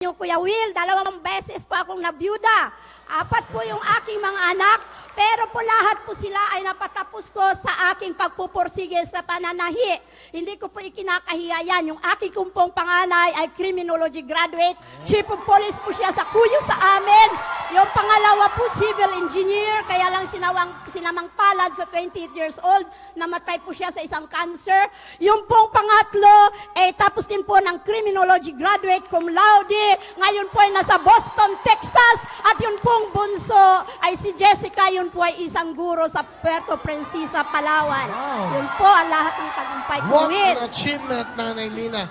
niyo, Kuya Will, 2 beses po akong nabiyuda. 4 po yung aking mga anak, pero po lahat po sila ay napatapos ko sa aking pagpupursige sa pananahi. Hindi ko po ikinakahiya yan. Yung aking kumpong panganay ay criminology graduate. Chief of police po siya sa Kuyo sa amin. Yung pangalawa po, civil engineer, kaya lang sinamang palad sa 28 years old. Namatay po siya sa isang cancer. Yung pong pangatlo, tapos din po ng criminology graduate cum laude. Ngayon po ay nasa Boston, Texas. At yun pong bunso ay si Jessica. Yun po ay isang guro sa Puerto Princesa, Palawan. Wow. Yun po ang lahat ng tagumpay ko. What an achievement, Nanay Lina.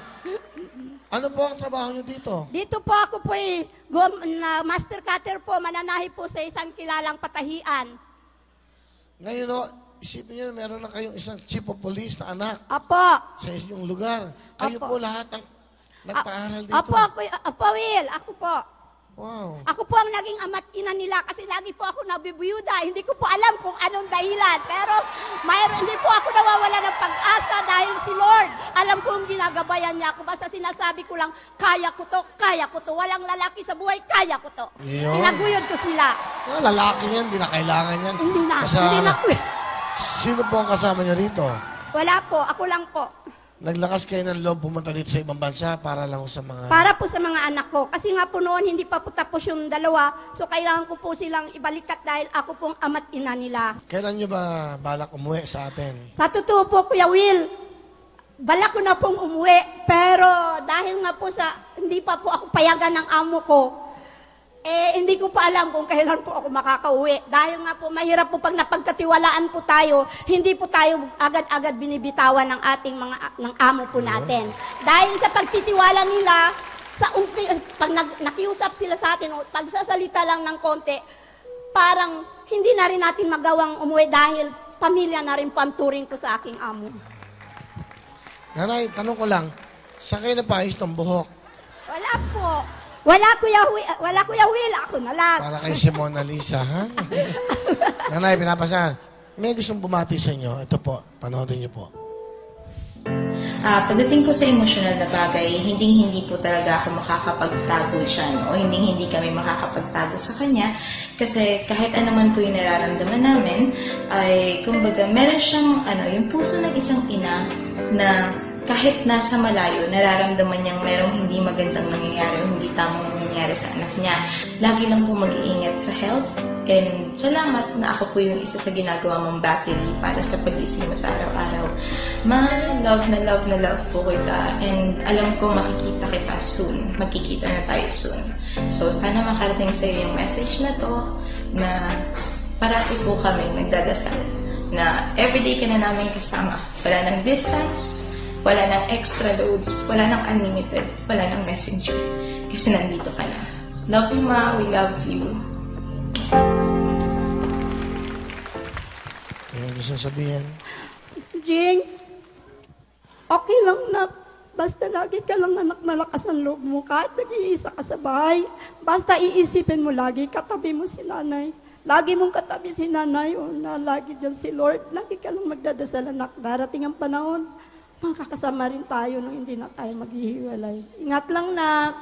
Ano po ang trabaho nyo dito? Dito po ako po ay master cutter po, mananahi po sa isang kilalang patahian. Ngayon o, isipin nyo na meron na kayong isang chief of police na anak Apo. sa inyong lugar. Kayo Apo. po lahat ang nagpaaral dito. Apo, Will, ako po. Wow. Ako po ang naging ama't ina nila kasi lagi po ako nabibuyuda. Hindi ko po alam kung anong dahilan. Pero hindi po ako nawawala ng pag-asa dahil si Lord, alam ko yung ginagabayan niya ako. Basta sinasabi ko lang, kaya ko to, kaya ko to. Walang lalaki sa buhay, kaya ko to. Yun. Tinaguyod ko sila. Lalaki yan, hindi na kailangan yan. Hindi na. Sino po ang kasama nyo rito? Wala po, ako lang po. Naglakas kayo ng loob pumunta dito sa ibang bansa para lang sa mga... Para po sa mga anak ko. Kasi nga po noon, hindi pa po tapos yung 2. So, kailangan ko po silang ibalikat dahil ako pong ama't ina nila. Kailan nyo ba balak umuwi sa atin? Sa totoo po, Kuya Will, balak ko na pong umuwi. Pero dahil nga po hindi pa po ako payagan ng amo ko, hindi ko pa alam kung kailan po ako makakauwi. Dahil nga po, mahirap po pag napagkatiwalaan po tayo, hindi po tayo agad-agad binibitawan ng ating ng amo po natin. Dahil sa pagtitiwala nila, pag nakiusap sila sa atin, o pagsasalita lang ng konti, parang hindi na rin natin magawang umuwi dahil pamilya na rin panturing ko sa aking amo. Nanay, tanong ko lang, saan kayo napaayos ng buhok? Wala po. Wala, Kuya Will. Ako na lang. Para kay si Mona Lisa, ha? Nanay, pinapasahan. May gustong bumati sa inyo. Ito po, panoodin niyo po. Pagdating po sa emosyonal na bagay, hindi po talaga ako makakapagtago dyan o hindi kami makakapagtago sa kanya kasi kahit anuman po yung nararamdaman namin ay kumbaga meron siyang yung puso ng isang ina na kahit nasa malayo, nararamdaman niyang merong hindi magandang nangyayari o hindi tamang nangyayari sa anak niya. Lagi lang po mag-iingat sa health. And salamat na ako po yung isa sa ginagawa mong battery para sa pag-isip mo sa araw-araw. Love po kita. And alam ko makikita kita soon. Magkikita na tayo soon. So sana makarating sa iyo yung message na to na parati po kami nagdadasal na everyday ka na namin kasama. Wala ng distance, wala ng extra loads, wala ng unlimited, wala ng messenger. Kasi nandito ka na. Love you, Ma. We love you. Ano gusto sabihin? Jing, okay lang na basta lagi ka lang anak malakas ang loob mo. Kahit nag-iisa ka sa bahay, basta iisipin mo lagi, katabi mo si nanay. Lagi mong katabi si nanay o na lagi dyan si Lord. Lagi ka lang magdadasal anak. Darating ang panahon, makakasama rin tayo nung hindi na tayo maghihiwalay. Ingat lang, nak.